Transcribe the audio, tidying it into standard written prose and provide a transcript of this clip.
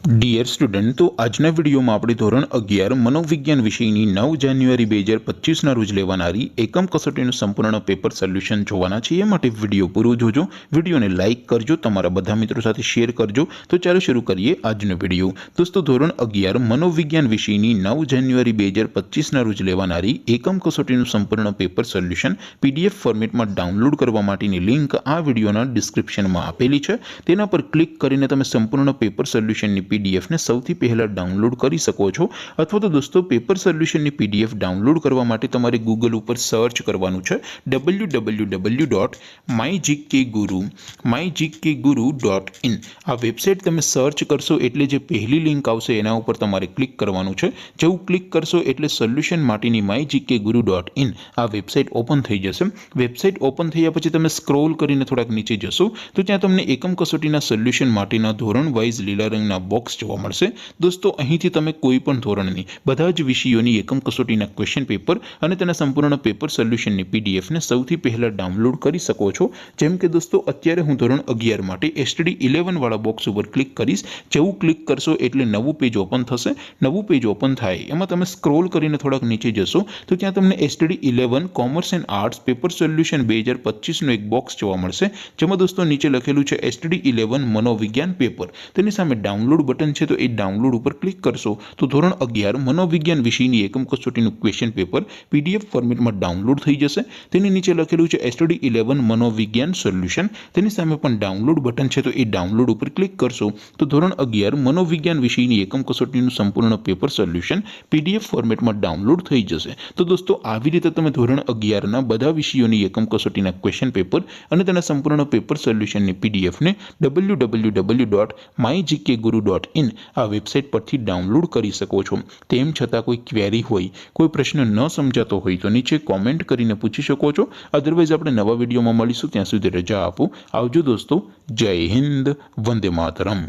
Dear student, તો આજના વિડીયોમાં આપણે ધોરણ 11 મનોવિજ્ઞાન વિષયની 9 જાન્યુઆરી 2025ના રોજ લેવાનારી એકમ કસોટીનું સંપૂર્ણ પેપર સોલ્યુશન જોવાના છીએ। એ માટે વિડીયો પૂરો જોજો, વિડીયોને લાઇક કરજો, તમારા બધા મિત્રો સાથે શેર કરજો। તો ચાલો શરૂ કરીએ આજનો વિડીયો। દોસ્તો, ધોરણ 11 મનોવિજ્ઞાન વિષયની 9 જાન્યુઆરી 2025ના રોજ લેવાનારી એકમ કસોટીનું સંપૂર્ણ પેપર સોલ્યુશન PDF ફોર્મેટમાં ડાઉનલોડ કરવા માટેની લિંક આ વિડીયોના ડિસ્ક્રિપ્શનમાં આપેલી છે। તેના પર ક્લિક કરીને તમે સંપૂર્ણ પેપર સોલ્યુશનની PDF ને સૌથી પહેલા ડાઉનલોડ કરી શકો છો। અથવા તો દોસ્તો, પેપર સોલ્યુશનની PDF ડાઉનલોડ કરવા માટે તમારે ગૂગલ ઉપર સર્ચ કરવાનું છે www.mygkguru.in। આ વેબસાઇટ તમે સર્ચ કરશો એટલે જે પહેલી લિંક આવશે એના ઉપર તમારે ક્લિક કરવાનું છે। જેવું ક્લિક કરશો એટલે સોલ્યુશન માટેની mygkguru.in આ વેબસાઇટ ઓપન થઈ જશે। વેબસાઇટ ઓપન થયા પછી તમે સ્ક્રોલ કરીને થોડાક નીચે જશો તો ત્યાં તમને એકમ કસોટીના સોલ્યુશન માટેના ધોરણ વાઇઝ લીલા રંગના બોક્સ જોવા મળશે। દોસ્તો, અહીંથી તમે કોઈ પણ ધોરણની બધા જ વિષયોની એકમ કસોટીના ક્વેશ્ચન પેપર અને તેના સંપૂર્ણ પેપર સોલ્યુશનની PDF ને સૌથી પહેલા ડાઉનલોડ કરી શકો છો। જેમ કે દોસ્તો, અત્યારે હું ધોરણ 11 માટે STD 11 વાળા બોક્સ ઉપર ક્લિક કરીશ। જેવું ક્લિક કરશો એટલે નવું પેજ ઓપન થશે। નવું પેજ ઓપન થાય એમાં તમે સ્ક્રોલ કરીને થોડાક નીચે જશો તો ત્યાં તમને STD 11 commerce and arts paper solution 2025નું એક બોક્સ જોવા મળશે। જેમાં દોસ્તો નીચે લખેલું છે STD 11 મનોવિજ્ઞાન પેપર। તેની સામે ડાઉનલોડ બટન છે, તો એ ડાઉનલોડ ઉપર ક્લિક કરશો તો ધોરણ 11 મનોવિજ્ઞાન વિષયની એકમ કસોટીનું ક્વેશ્ચન પેપર PDF ફોર્મેટમાં ડાઉનલોડ થઈ જશે। તેની નીચે લખેલું છે STD 11 મનોવિજ્ઞાન સોલ્યુશન। તેની સામે પણ ડાઉનલોડ બટન છે, તો એ ડાઉનલોડ ઉપર ક્લિક કરશો તો ધોરણ 11 મનોવિજ્ઞાન વિષયની એકમ કસોટીનું સંપૂર્ણ પેપર સોલ્યુશન PDF ફોર્મેટમાં ડાઉનલોડ થઈ જશે। તો દોસ્તો, આવી રીતે તમે ધોરણ 11ના બધા વિષયોની એકમ કસોટીના ક્વેશ્ચન પેપર અને તેના સંપૂર્ણ પેપર સોલ્યુશનની PDF ને www.mygkguru.in આ વેબસાઇટ પરથી ડાઉનલોડ કરી શકો છો। તેમ છતાં કોઈ ક્વેરી હોય, કોઈ પ્રશ્ન ન સમજાતો હોય તો નીચે કોમેન્ટ કરીને પૂછી શકો છો। અધરવાઇઝ આપણે નવા વિડીયોમાં મળીશું, ત્યાં સુધી રજા આપો। આવજો દોસ્તો, જય હિન્દ, વંદે માતરમ।